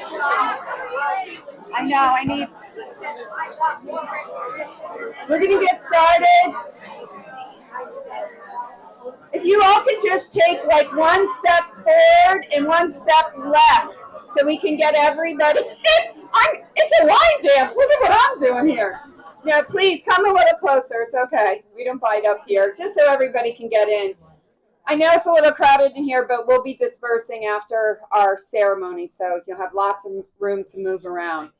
I know, I need. We're going to get started. If you all could just take like one step forward and one step left so we can get everybody. It's a line dance. Look at what I'm doing here. Now, please come a little closer. It's okay. We don't bite up here, just so everybody can get in. I know it's a little crowded in here, but we'll be dispersing after our ceremony, so you'll have lots of room to move around.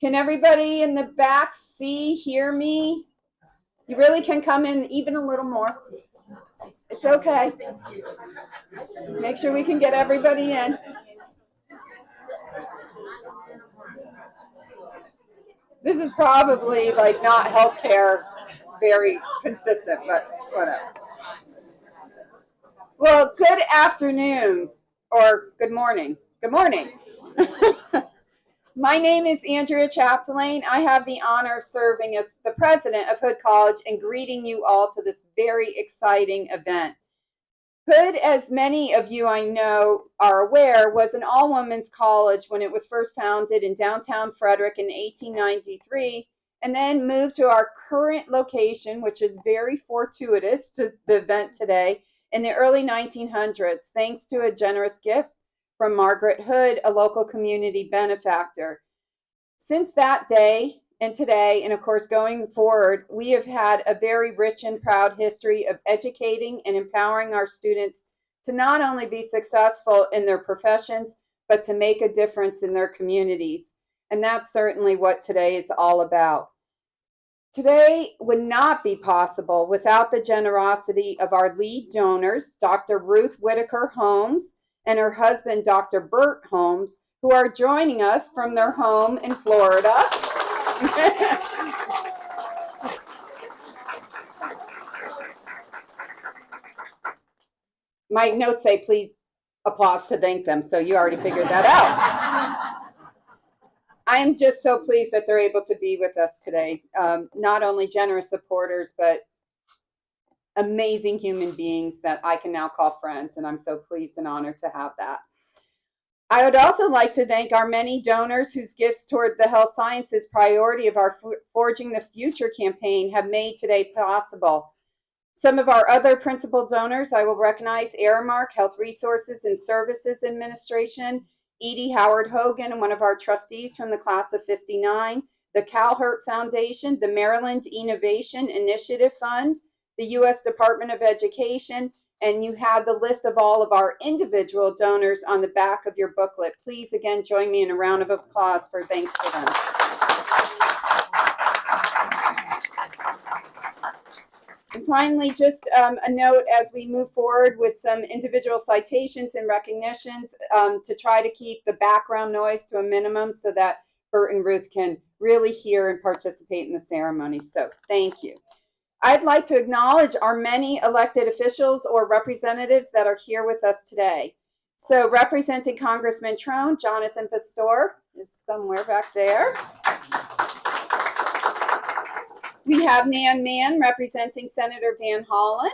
Can everybody in the back see, hear me? You really can come in even a little more. It's okay. Make sure we can get everybody in. This is probably like not healthcare very consistent, but whatever. Well, good afternoon or good morning. Good morning. My name is Andrea Chapdelaine. I have the honor of serving as the president of Hood College and greeting you all to this very exciting event. Hood, as many of you I know are aware, was an all-women's college when it was first founded in downtown Frederick in 1893, and then moved to our current location, which is very fortuitous to the event today, in the early 1900s, thanks to a generous gift from Margaret Hood, a local community benefactor. Since that day and today, and of course going forward, we have had a very rich and proud history of educating and empowering our students to not only be successful in their professions, but to make a difference in their communities. And that's certainly what today is all about. Today would not be possible without the generosity of our lead donors, Dr. Ruth Whitaker Holmes and her husband, Dr. Bert Holmes, who are joining us from their home in Florida. My notes say, please applause to thank them, so you already figured that out. I am just so pleased that they're able to be with us today. Not only generous supporters, but amazing human beings that I can now call friends, and I'm so pleased and honored to have that. I would also like to thank our many donors whose gifts toward the health sciences priority of our Forging the Future campaign have made today possible. Some of our other principal donors I will recognize: Aramark Health Resources and Services Administration, Edie Howard Hogan, one of our trustees from the class of '59, the Calhert Foundation, the Maryland Innovation Initiative Fund, the U.S. Department of Education, and you have the list of all of our individual donors on the back of your booklet. Please again join me in a round of applause for thanks to them. And finally, just a note as we move forward with some individual citations and recognitions to try to keep the background noise to a minimum so that Bert and Ruth can really hear and participate in the ceremony. So thank you. I'd like to acknowledge our many elected officials or representatives that are here with us today. So representing Congressman Trone, Jonathan Pastor is somewhere back there. We have Nan Mann representing Senator Van Hollen.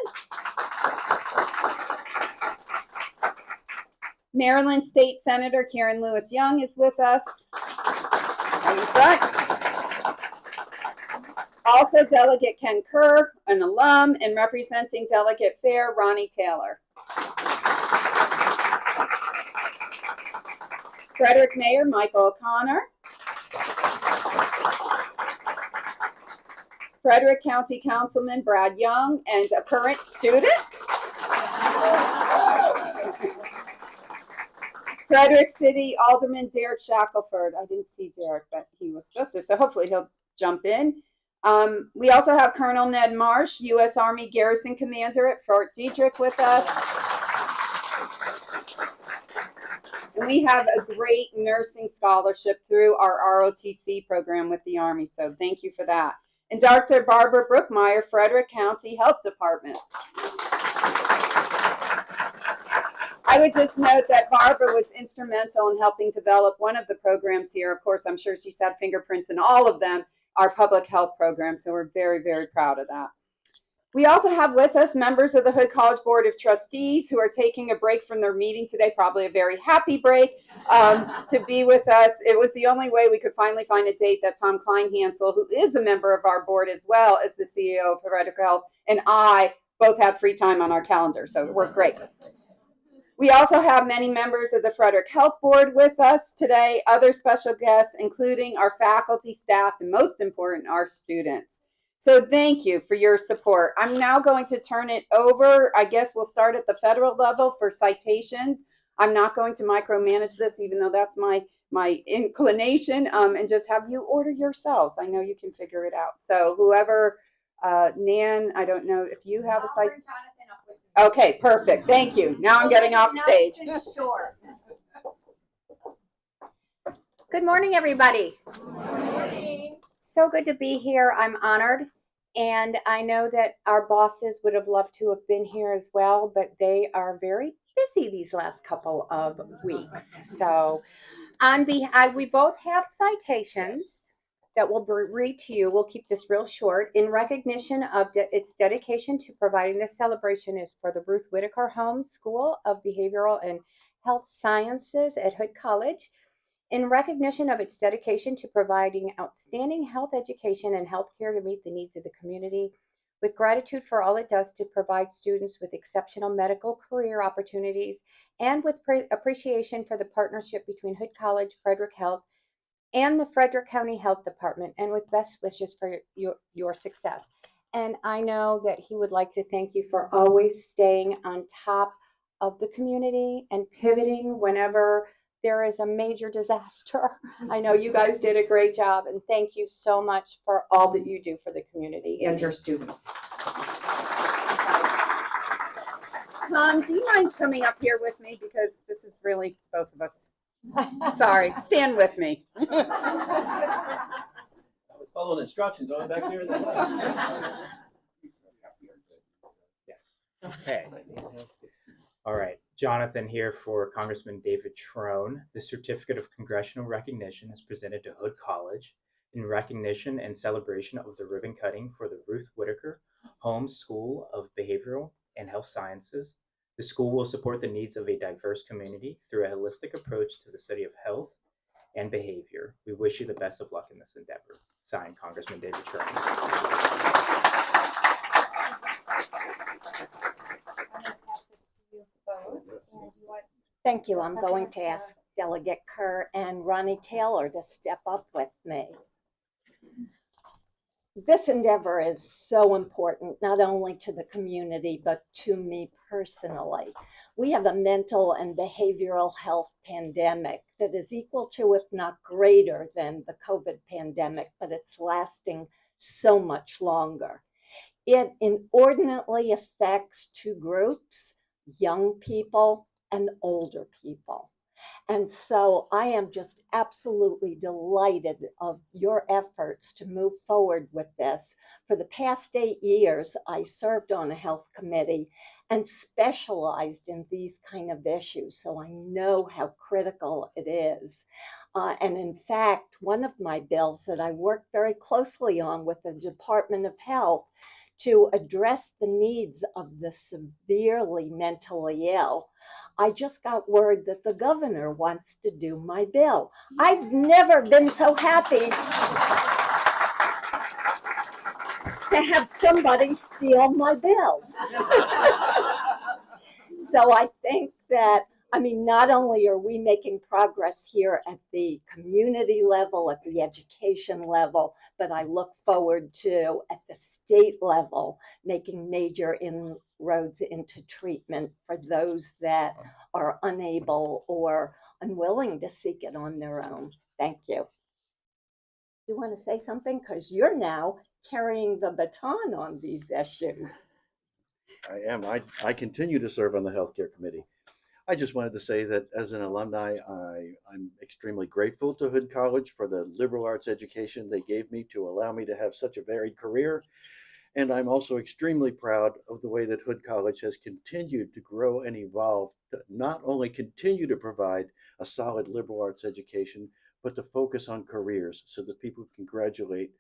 Maryland State Senator Karen Lewis Young is with us. Right in front. Also Delegate Ken Kerr, an alum, and representing Delegate Fair, Ronnie Taylor. Frederick Mayor Michael O'Connor. Frederick County Councilman Brad Young, and a current student. Frederick City Alderman Derek Shackelford. I didn't see Derek, but he was supposed to, so hopefully he'll jump in. We also have Colonel Ned Marsh, U.S. Army Garrison Commander at Fort Detrick with us. And we have a great nursing scholarship through our ROTC program with the Army, so thank you for that. And Dr. Barbara Brookmeyer, Frederick County Health Department. I would just note that Barbara was instrumental in helping develop one of the programs here. Of course, I'm sure she's had fingerprints in all of them, our public health programs, so we're very, very proud of that. We also have with us members of the Hood College Board of Trustees who are taking a break from their meeting today, probably a very happy break, to be with us. It was the only way we could finally find a date that Tom Kleinhansel, who is a member of our board as well as the CEO of Hood Whitaker Health, and I both had free time on our calendar, so it worked great. We also have many members of the Frederick Health Board with us today, other special guests, including our faculty, staff, and most important, our students. So thank you for your support. I'm now going to turn it over. I guess we'll start at the federal level for citations. I'm not going to micromanage this, even though that's my inclination, and just have you order yourselves. I know you can figure it out. So whoever, Nan, I don't know if you have a cite. Okay, perfect. Thank you. Now I'm getting off stage. Nice and short. Good morning, everybody. Good morning. So good to be here. I'm honored. And I know that our bosses would have loved to have been here as well, but they are very busy these last couple of weeks. So we both have citations that we'll read to you. We'll keep this real short. In recognition of its dedication to providing this celebration is for the Ruth Whitaker Holmes School of Behavioral and Health Sciences at Hood College. In recognition of its dedication to providing outstanding health education and health care to meet the needs of the community, with gratitude for all it does to provide students with exceptional medical career opportunities, and with appreciation for the partnership between Hood College, Frederick Health, and the Frederick County Health Department, and with best wishes for your success. And I know that he would like to thank you for always staying on top of the community and pivoting whenever there is a major disaster. I know you guys did a great job, and thank you so much for all that you do for the community and your students. Tom, do you mind coming up here with me? Because this is really both of us. Sorry, stand with me. I was following instructions. I went back there in the left. Yes. Okay. All right. Jonathan here for Congressman David Trone. The Certificate of Congressional Recognition is presented to Hood College in recognition and celebration of the ribbon cutting for the Ruth Whitaker Holmes School of Behavioral and Health Sciences. The school will support the needs of a diverse community through a holistic approach to the study of health and behavior. We wish you the best of luck in this endeavor. Signed, Congressman David Trone. Thank you. I'm going to ask Delegate Kerr and Ronnie Taylor to step up with me. This endeavor is so important, not only to the community, but to me personally. We have a mental and behavioral health pandemic that is equal to, if not greater than, the COVID pandemic, but it's lasting so much longer. It inordinately affects two groups, young people and older people. And so I am just absolutely delighted of your efforts to move forward with this. For the past 8 years, I served on a health committee and specialized in these kind of issues, so I know how critical it is. And in fact, one of my bills that I worked very closely on with the Department of Health to address the needs of the severely mentally ill, I just got word that the governor wants to do my bill. I've never been so happy to have somebody steal my bill. So I think that, not only are we making progress here at the community level, at the education level, but I look forward to, at the state level, making major inroads into treatment for those that are unable or unwilling to seek it on their own. Thank you. You want to say something? Because you're now carrying the baton on these issues. I am. I continue to serve on the healthcare committee. I just wanted to say that as an alumni, I'm extremely grateful to Hood College for the liberal arts education they gave me to allow me to have such a varied career. And I'm also extremely proud of the way that Hood College has continued to grow and evolve to not only continue to provide a solid liberal arts education, but to focus on careers so that people can graduate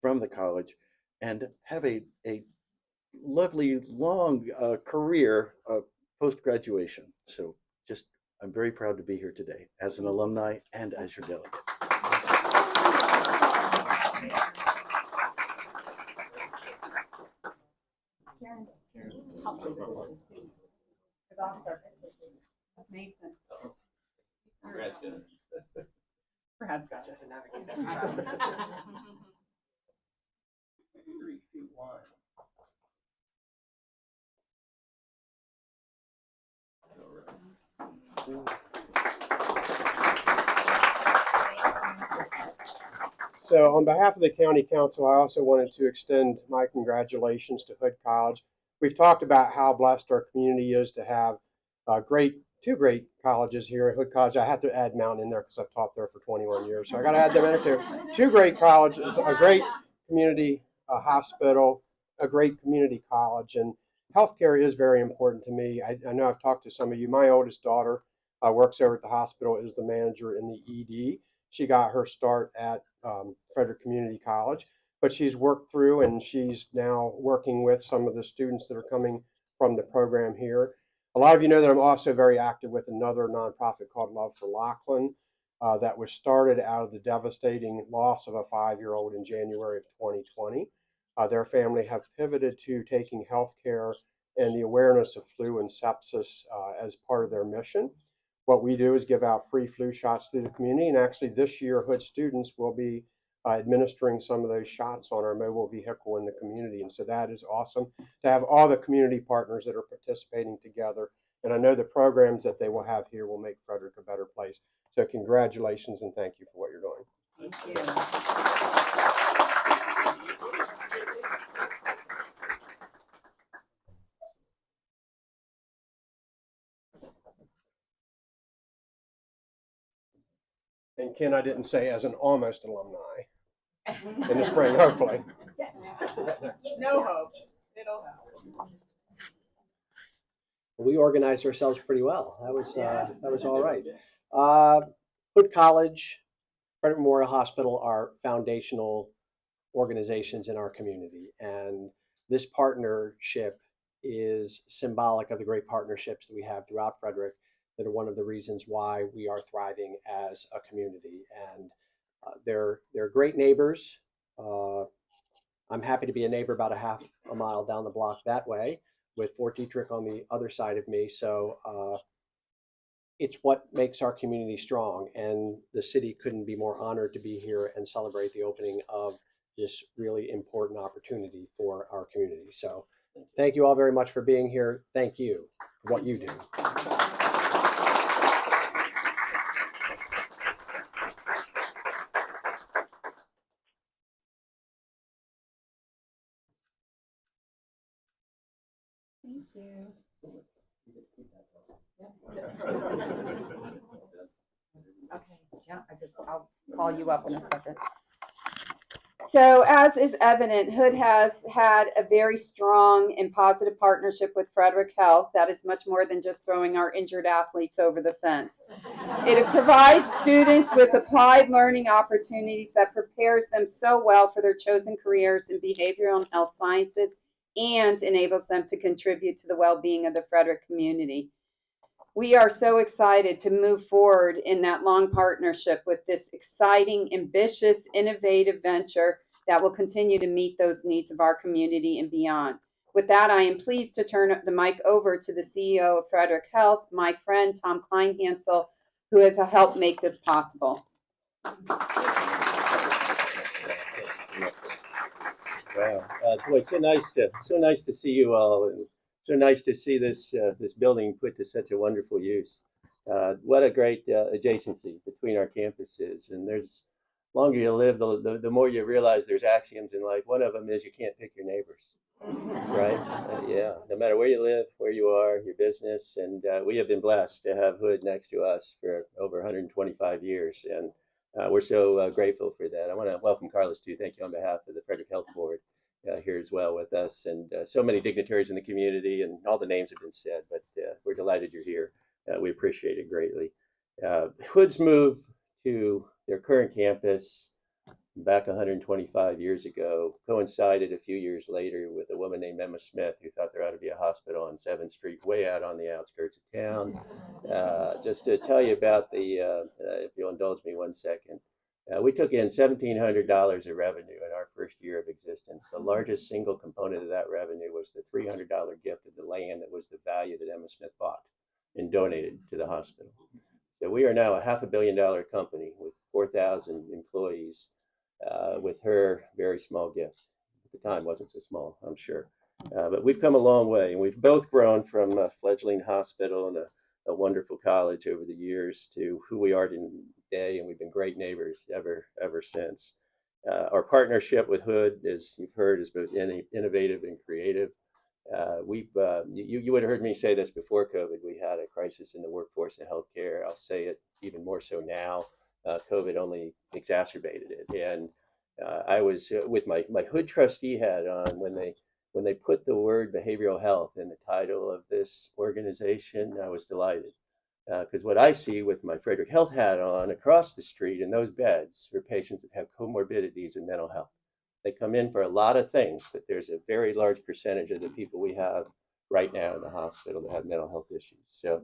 from the college and have a lovely long career post-graduation. So just, I'm very proud to be here today as an alumni and as your delegate. Mason. Congrats, Jen. Brad's got you to navigate. 3, 2, 1. So on behalf of the County Council, I also wanted to extend my congratulations to Hood College. We've talked about how blessed our community is to have two great colleges here at Hood College. I have to add Mountain in there because I've taught there for 21 years. So I got to add them in too. Two great colleges, a great community hospital, a great community college. And healthcare is very important to me. I know I've talked to some of you. My oldest daughter works over at the hospital, is the manager in the ED. She got her start at Frederick Community College, but she's worked through and she's now working with some of the students that are coming from the program here. A lot of you know that I'm also very active with another nonprofit called Love for Laughlin that was started out of the devastating loss of a 5-year-old in January of 2020. Their family have pivoted to taking healthcare and the awareness of flu and sepsis as part of their mission. What we do is give out free flu shots through the community, and actually this year Hood students will be administering some of those shots on our mobile vehicle in the community. And so that is awesome to have all the community partners that are participating together. And I know the programs that they will have here will make Frederick a better place. So congratulations and thank you for what you're doing. Thank you. And Ken, I didn't say as an almost alumni in the spring, hopefully. No hope. It'll help. We organized ourselves pretty well. That was all right. Hood College, Frederick Memorial Hospital are foundational organizations in our community, and this partnership is symbolic of the great partnerships that we have throughout Frederick that are one of the reasons why we are thriving as a community. And they're great neighbors. I'm happy to be a neighbor about a half a mile down the block that way, with Fort Detrick on the other side of me. So it's what makes our community strong, and the city couldn't be more honored to be here and celebrate the opening of this really important opportunity for our community. So thank you all very much for being here. Thank you for what you do. Thank you. Okay, yeah, I'll call you up in a second. So as is evident, Hood has had a very strong and positive partnership with Frederick Health that is much more than just throwing our injured athletes over the fence. It provides students with applied learning opportunities that prepares them so well for their chosen careers in behavioral and health sciences and enables them to contribute to the well-being of the Frederick community. We are so excited to move forward in that long partnership with this exciting, ambitious, innovative venture that will continue to meet those needs of our community and beyond. With that, I am pleased to turn the mic over to the CEO of Frederick Health, my friend Tom Kleinhansel, who has helped make this possible. Wow, boy, so nice to see you all, and so nice to see this this building put to such a wonderful use. What a great adjacency between our campuses, and there's longer you live, the more you realize there's axioms in life. One of them is you can't pick your neighbors, right? Yeah, no matter where you live, where you are, your business, and we have been blessed to have Hood next to us for over 125 years, and we're so grateful for that. I want to welcome Carlos too. Thank you on behalf of the Frederick Health Board here as well with us, and so many dignitaries in the community, and all the names have been said, but we're delighted you're here. We appreciate it greatly. Hood's move to their current campus back 125 years ago coincided a few years later with a woman named Emma Smith who thought there ought to be a hospital on 7th Street, way out on the outskirts of town. Just to tell you about if you'll indulge me 1 second, we took in $1,700 of revenue in our first year of existence. The largest single component of that revenue was the $300 gift of the land that was the value that Emma Smith bought and donated to the hospital. So we are now a $500 million company with 4,000 employees, with her very small gift. At the time, wasn't so small, I'm sure. But we've come a long way, and we've both grown from a fledgling hospital and a wonderful college over the years to who we are today, and we've been great neighbors ever since. Our partnership with Hood, as you've heard, is both innovative and creative. You would have heard me say this before COVID. We had a crisis in the workforce of healthcare. I'll say it even more so now. COVID only exacerbated it, and I was with my Hood trustee hat on when they put the word behavioral health in the title of this organization. I was delighted because what I see with my Frederick Health hat on across the street in those beds are patients that have comorbidities and mental health. They come in for a lot of things, but there's a very large percentage of the people we have right now in the hospital that have mental health issues. So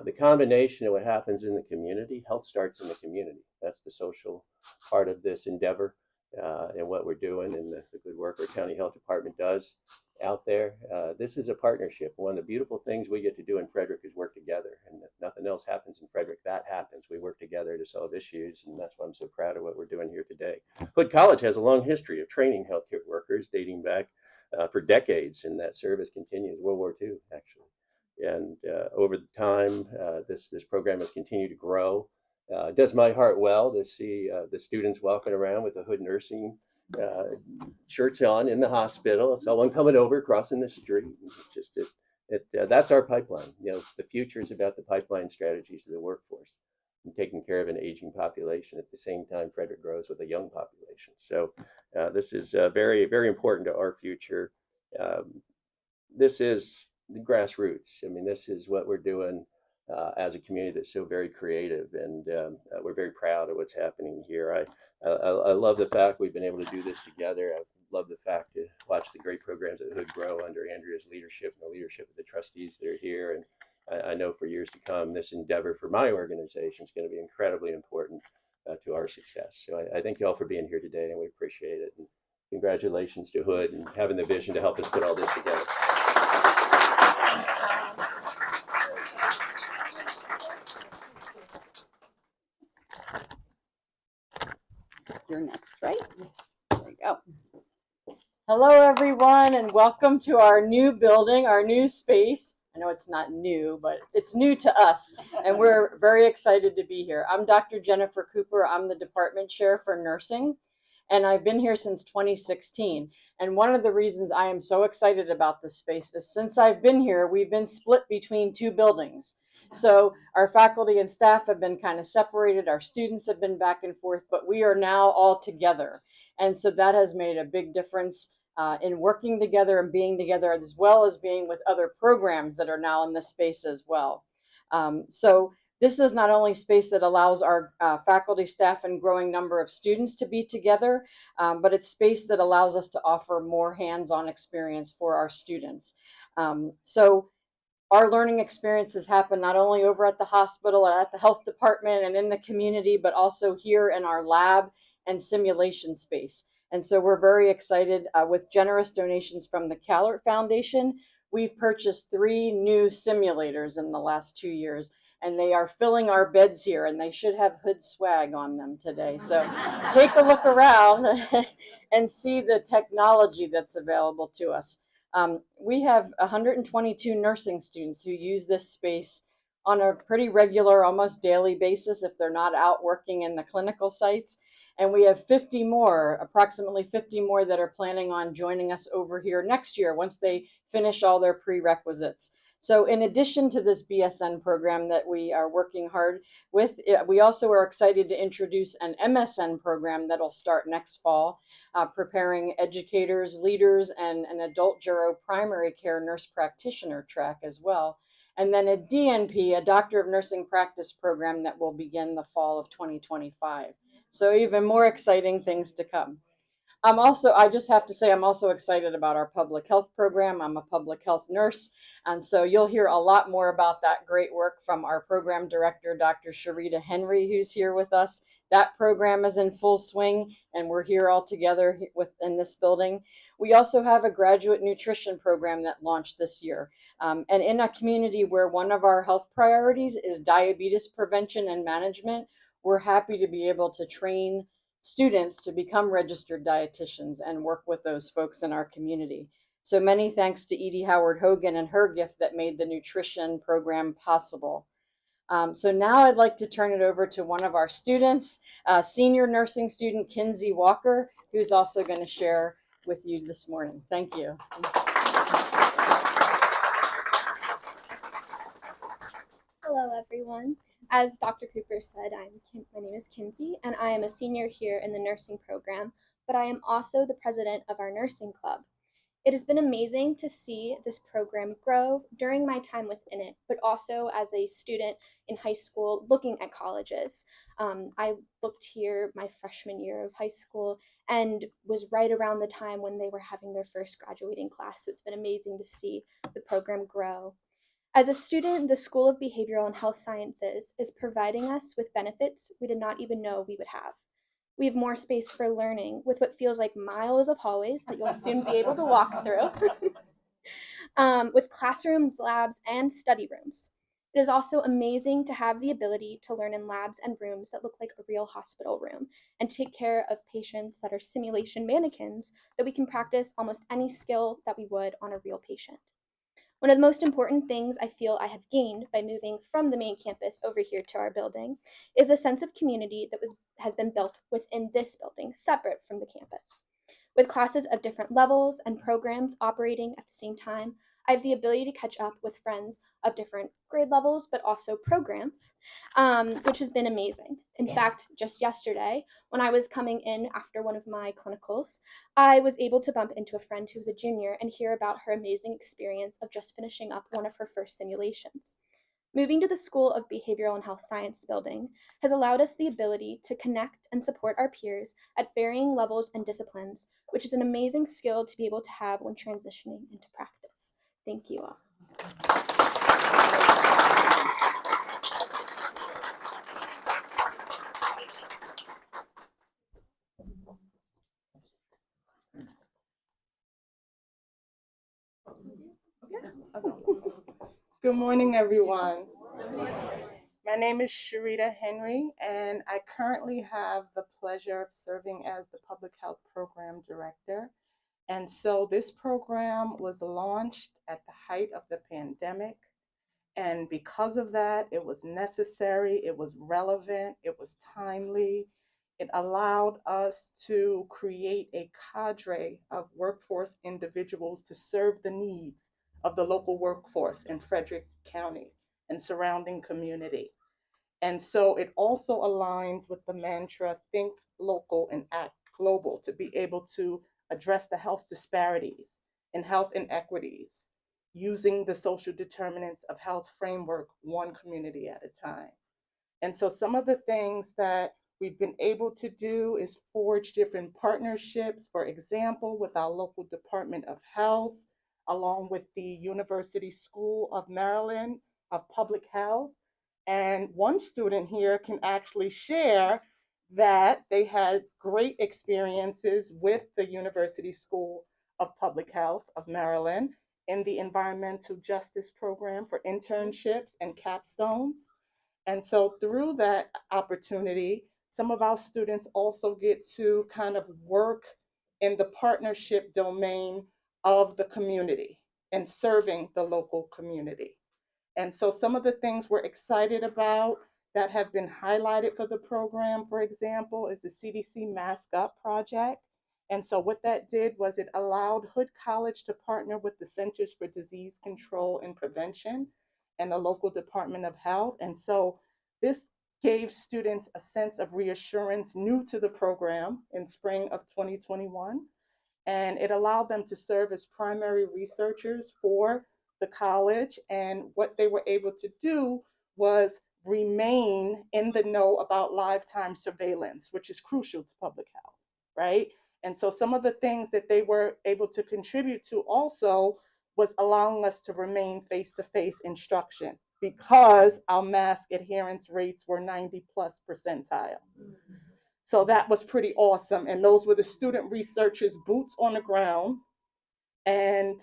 the combination of what happens in the community, health starts in the community. That's the social part of this endeavor, and what we're doing and the good work our county health department does out there. This is a partnership. One of the beautiful things we get to do in Frederick is work together, and if nothing else happens in Frederick, that happens. We work together to solve issues, and that's why I'm so proud of what we're doing here today. Hood College has a long history of training healthcare workers dating back for decades, and that service continues, World War II, actually. And over the time, this program has continued to grow. It does my heart well to see the students walking around with the Hood nursing shirts on in the hospital. So one coming over, crossing the street. That's our pipeline. The future is about the pipeline strategies of the workforce and taking care of an aging population. At the same time, Frederick grows with a young population. So this is very, very important to our future. This is the grassroots. I mean, this is what we're doing as a community that's so very creative, and we're very proud of what's happening here. I love the fact we've been able to do this together. I love the fact to watch the great programs at Hood grow under Andrea's leadership and the leadership of the trustees that are here. And I know for years to come, this endeavor for my organization is going to be incredibly important to our success. So I thank you all for being here today, and we appreciate it. And congratulations to Hood and having the vision to help us put all this together. You're next, right? Yes. There you go. Hello, everyone, and welcome to our new building, our new space. I know it's not new, but it's new to us, and we're very excited to be here. I'm Dr. Jennifer Cooper. I'm the department chair for nursing, and I've been here since 2016. And one of the reasons I am so excited about this space is since I've been here, we've been split between two buildings. So our faculty and staff have been kind of separated. Our students have been back and forth, but we are now all together. And so that has made a big difference in working together and being together, as well as being with other programs that are now in this space as well. So this is not only space that allows our faculty, staff, and growing number of students to be together, but it's space that allows us to offer more hands-on experience for our students. So our learning experiences happen not only over at the hospital and at the health department and in the community, but also here in our lab and simulation space. And so we're very excited with generous donations from the Callert Foundation. We've purchased 3 new simulators in the last 2 years, and they are filling our beds here, and they should have Hood swag on them today. So take a look around and see the technology that's available to us. We have 122 nursing students who use this space on a pretty regular, almost daily basis if they're not out working in the clinical sites. And we have 50 more, approximately 50 more that are planning on joining us over here next year once they finish all their prerequisites. So in addition to this BSN program that we are working hard with, we also are excited to introduce an MSN program that'll start next fall, preparing educators, leaders, and an adult gero primary care nurse practitioner track as well. And then a DNP, a Doctor of Nursing Practice program that will begin the fall of 2025. So even more exciting things to come. I just have to say, I'm also excited about our public health program. I'm a public health nurse, and so you'll hear a lot more about that great work from our program director, Dr. Sharita Henry, who's here with us. That program is in full swing, and we're here all together within this building. We also have a graduate nutrition program that launched this year. And in a community where one of our health priorities is diabetes prevention and management, we're happy to be able to train students to become registered dietitians and work with those folks in our community. So many thanks to Edie Howard Hogan and her gift that made the nutrition program possible. So now I'd like to turn it over to one of our students, senior nursing student Kinsey Walker, who's also going to share with you this morning. Thank you. Hello, everyone. As Dr. Cooper said, my name is Kinsey, and I am a senior here in the nursing program, but I am also the president of our nursing club. It has been amazing to see this program grow during my time within it, but also as a student in high school looking at colleges. I looked here my freshman year of high school and was right around the time when they were having their first graduating class, so it's been amazing to see the program grow. As a student, the School of Behavioral and Health Sciences is providing us with benefits we did not even know we would have. We have more space for learning with what feels like miles of hallways that you'll soon be able to walk through, with classrooms, labs, and study rooms. It is also amazing to have the ability to learn in labs and rooms that look like a real hospital room and take care of patients that are simulation mannequins that we can practice almost any skill that we would on a real patient. One of the most important things I feel I have gained by moving from the main campus over here to our building is a sense of community that has been built within this building, separate from the campus. With classes of different levels and programs operating at the same time, I have the ability to catch up with friends of different grade levels, but also programs, which has been amazing. In fact, just yesterday, when I was coming in after one of my clinicals, I was able to bump into a friend who's a junior and hear about her amazing experience of just finishing up one of her first simulations. Moving to the School of Behavioral and Health Science building has allowed us the ability to connect and support our peers at varying levels and disciplines, which is an amazing skill to be able to have when transitioning into practice. Thank you all. Good morning, everyone. My name is Sharita Henry, and I currently have the pleasure of serving as the Public Health Program Director. And so this program was launched at the height of the pandemic. And because of that, it was necessary, it was relevant, it was timely. It allowed us to create a cadre of workforce individuals to serve the needs of the local workforce in Frederick County and surrounding community. And so it also aligns with the mantra, think local and act global, to be able to address the health disparities and health inequities using the social determinants of health framework, one community at a time. And so some of the things that we've been able to do is forge different partnerships, for example, with our local Department of Health, along with the University School of Maryland of Public Health. And one student here can actually share that they had great experiences with the University School of Public Health of Maryland in the environmental justice program for internships and capstones. And so through that opportunity, some of our students also get to kind of work in the partnership domain of the community and serving the local community. And so some of the things we're excited about that have been highlighted for the program, for example, is the CDC Mask Up project. And so what that did was it allowed Hood College to partner with the Centers for Disease Control and Prevention and the local Department of Health. And so this gave students a sense of reassurance new to the program in spring of 2021. And it allowed them to serve as primary researchers for the college. And what they were able to do was remain in the know about lifetime surveillance, which is crucial to public health, right? And so some of the things that they were able to contribute to also was allowing us to remain face-to-face instruction because our mask adherence rates were 90+ percentile. So that was pretty awesome. And those were the student researchers' boots on the ground. And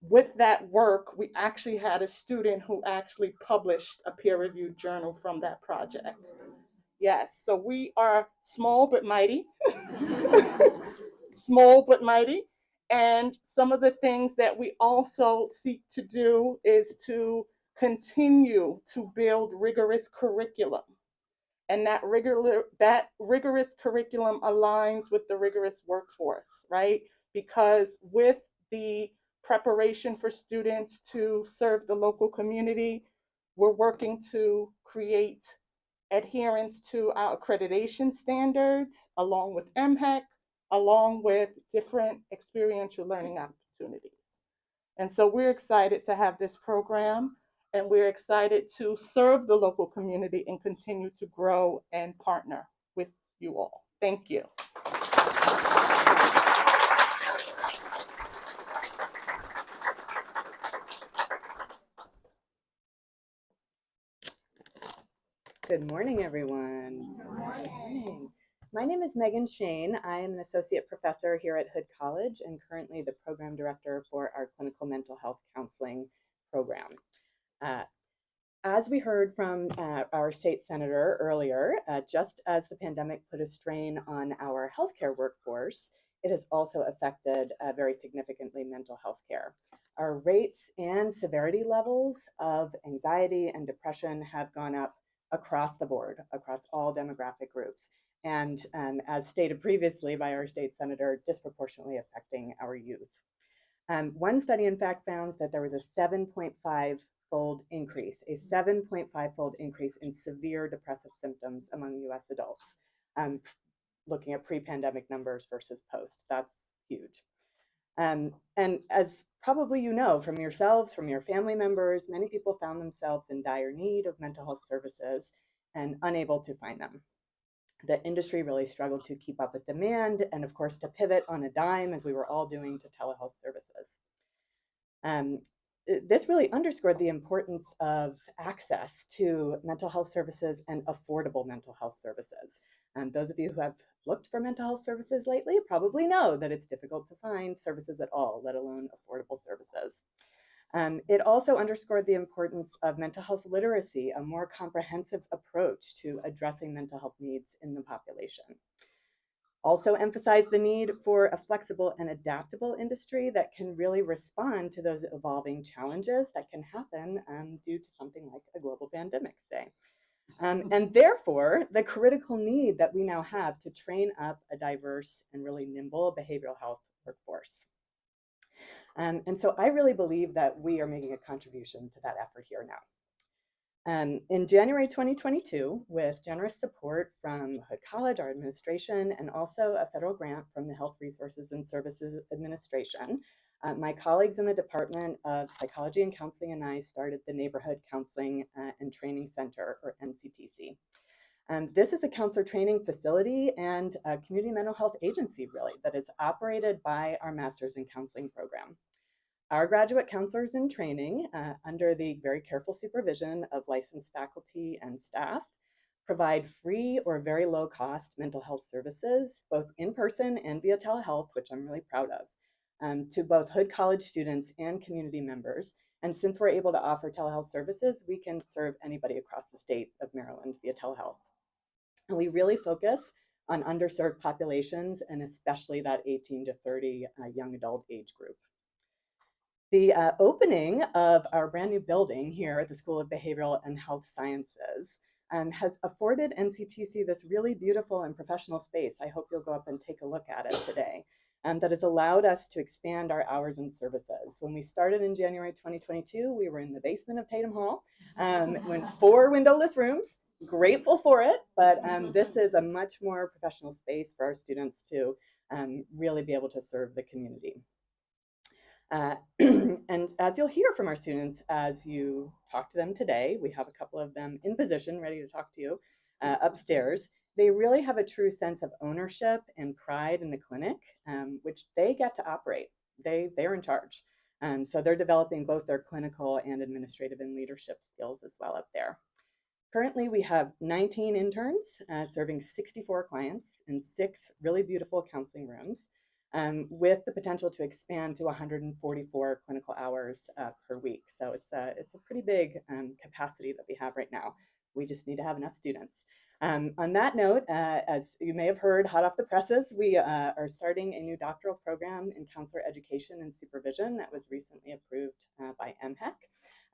with that work, we actually had a student who actually published a peer-reviewed journal from that project. Yes, so we are small but mighty. Small but mighty. And some of the things that we also seek to do is to continue to build rigorous curriculum. And that rigorous curriculum aligns with the rigorous workforce, right? Because with the preparation for students to serve the local community, we're working to create adherence to our accreditation standards, along with MHEC, along with different experiential learning opportunities. And so we're excited to have this program, and we're excited to serve the local community and continue to grow and partner with you all. Thank you. Good morning, everyone. Good morning. My name is Megan Shane. I am an associate professor here at Hood College and currently the program director for our clinical mental health counseling program. As we heard from our state senator earlier, just as the pandemic put a strain on our healthcare workforce, it has also affected very significantly mental health care. Our rates and severity levels of anxiety and depression have gone up across the board, across all demographic groups. And as stated previously by our state senator, disproportionately affecting our youth. One study, in fact, found that there was a 7.5-fold increase, a 7.5-fold increase in severe depressive symptoms among US adults, looking at pre-pandemic numbers versus post. That's huge. And as probably you know from yourselves, from your family members, many people found themselves in dire need of mental health services and unable to find them. The industry really struggled to keep up with demand and, of course, to pivot on a dime, as we were all doing, to telehealth services. This really underscored the importance of access to mental health services and affordable mental health services. Those of you who have looked for mental health services lately probably know that it's difficult to find services at all, let alone affordable services. It also underscored the importance of mental health literacy, a more comprehensive approach to addressing mental health needs in the population. Also emphasized the need for a flexible and adaptable industry that can really respond to those evolving challenges that can happen due to something like a global pandemic, say. And therefore, the critical need that we now have to train up a diverse and really nimble behavioral health workforce. And so I really believe that we are making a contribution to that effort here now. In January 2022, with generous support from Hood College, our administration, and also a federal grant from the Health Resources and Services Administration, my colleagues in the Department of Psychology and Counseling and I started the Neighborhood Counseling and Training Center, or NCTC. This is a counselor training facility and a community mental health agency, really, that is operated by our Master's in Counseling program. Our graduate counselors in training, under the very careful supervision of licensed faculty and staff, provide free or very low cost mental health services, both in person and via telehealth, which I'm really proud of, to both Hood College students and community members. And since we're able to offer telehealth services, we can serve anybody across the state of Maryland via telehealth. And we really focus on underserved populations, and especially that 18 to 30 young adult age group. The opening of our brand new building here at the School of Behavioral and Health Sciences has afforded NCTC this really beautiful and professional space. I hope you'll go up and take a look at it today. That has allowed us to expand our hours and services. When we started in January 2022, we were in the basement of Tatum Hall, with 4 windowless rooms. Grateful for it, but this is a much more professional space for our students to really be able to serve the community. And as you'll hear from our students as you talk to them today, we have a couple of them in position ready to talk to you upstairs. They really have a true sense of ownership and pride in the clinic, which they get to operate. They're in charge. So they're developing both their clinical and administrative and leadership skills as well up there. Currently, we have 19 interns serving 64 clients in 6 really beautiful counseling rooms, with the potential to expand to 144 clinical hours per week. So it's a pretty big capacity that we have right now. We just need to have enough students. On that note, as you may have heard hot off the presses, we are starting a new doctoral program in counselor education and supervision that was recently approved by MHEC.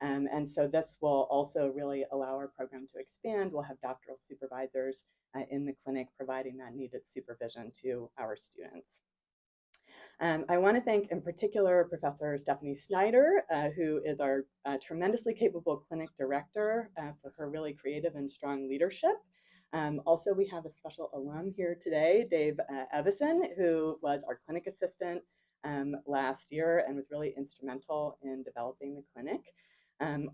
And so this will also really allow our program to expand. We'll have doctoral supervisors in the clinic providing that needed supervision to our students. I want to thank in particular Professor Stephanie Snyder, who is our tremendously capable clinic director for her really creative and strong leadership. Also, we have a special alum here today, Dave Evison, who was our clinic assistant last year and was really instrumental in developing the clinic.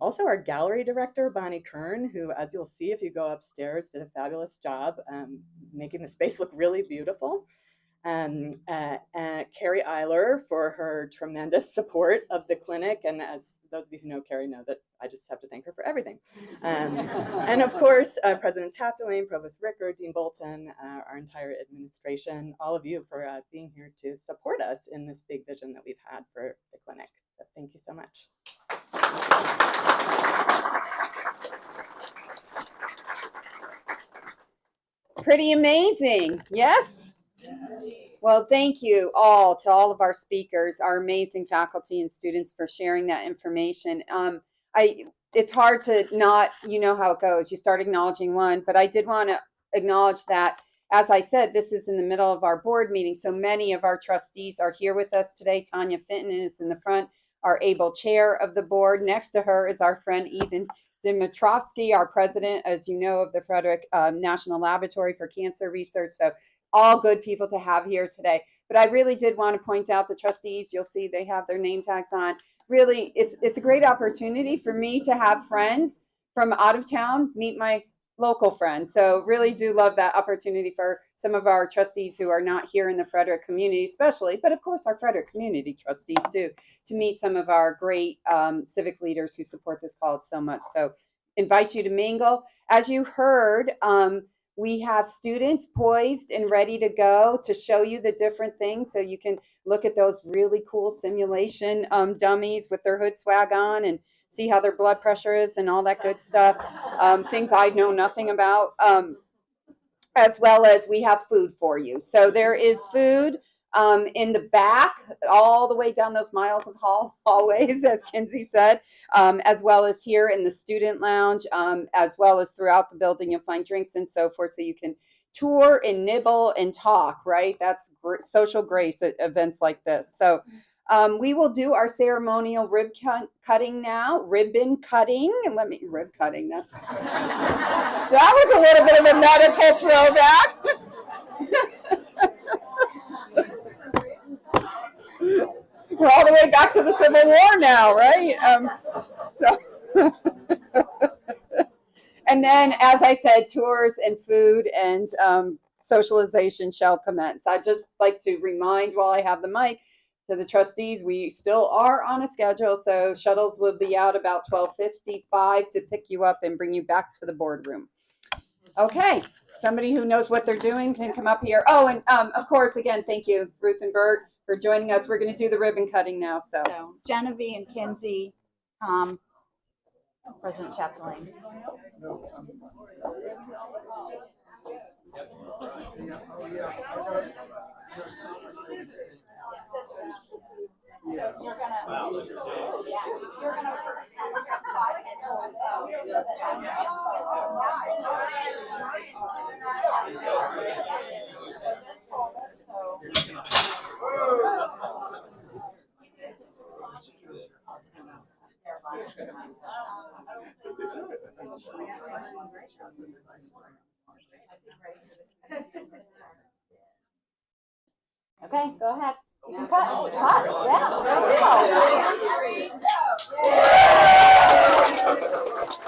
Also, our gallery director, Bonnie Kern, who, as you'll see if you go upstairs, did a fabulous job making the space look really beautiful. Carrie Eiler for her tremendous support of the clinic. And as those of you who know Carrie know that I just have to thank her for everything. And of course, President Chapdelaine, Provost Ricker, Dean Bolton, our entire administration, all of you for being here to support us in this big vision that we've had for the clinic. So thank you so much. Pretty amazing, yes? Well, thank you all to all of our speakers, our amazing faculty and students for sharing that information. It's hard to not, you know how it goes. You start acknowledging one, but I did want to acknowledge that, as I said, this is in the middle of our board meeting. So many of our trustees are here with us today. Tanya Fenton is in the front, our able chair of the board. Next to her is our friend Ethan Dimitrovsky, our president, as you know, of the Frederick National Laboratory for Cancer Research. So all good people to have here today. But I really did want to point out the trustees. You'll see they have their name tags on. Really, it's a great opportunity for me to have friends from out of town meet my local friends. So really do love that opportunity for some of our trustees who are not here in the Frederick community especially, but of course our Frederick community trustees too, to meet some of our great civic leaders who support this college so much. So invite you to mingle. As you heard, we have students poised and ready to go to show you the different things, so you can look at those really cool simulation dummies with their hood swag on and see how their blood pressure is and all that good stuff, things I know nothing about, as well as we have food for you. So there is food in the back, all the way down those miles of hallways, as Kinsey said, as well as here in the student lounge, as well as throughout the building. You'll find drinks and so forth, so you can tour and nibble and talk, right? That's social grace at events like this. So we will do our ceremonial cutting now. Ribbon cutting. Rib cutting. That was a little bit of a medical throwback. We're all the way back to the Civil War now, right? And then, as I said, tours and food and socialization shall commence. I'd just like to remind, while I have the mic, to the trustees, we still are on a schedule, so shuttles will be out about 12:55 to pick you up and bring you back to the boardroom. Okay, somebody who knows what they're doing can come up here. Oh, and of course, again, thank you, Ruth and Bert, for joining us. We're going to do the ribbon cutting now. So Genevieve and Kinsey, Tom, President Chapdelaine. Okay, go ahead. Cut. Yeah. There we go.